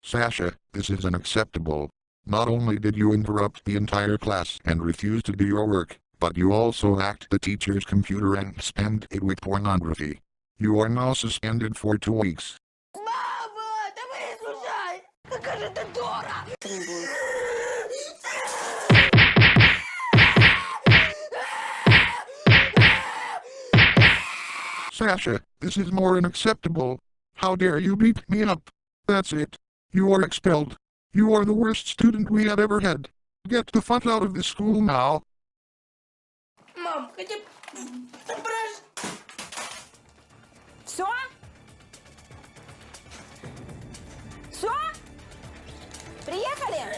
Sasha, this is unacceptable. Not only did you interrupt the entire class and refuse to do your work, but you also hacked the teacher's computer and spammed it with pornography. You are now suspended for 2 weeks. Мама, давай слушай! Какая же ты дура! Требует. Sasha, this is more unacceptable. How dare you beat me up? That's it. You are expelled. You are the worst student we have ever had. Get the fuck out of this school now. Мам, хотя забрать. Все? Все? Приехали?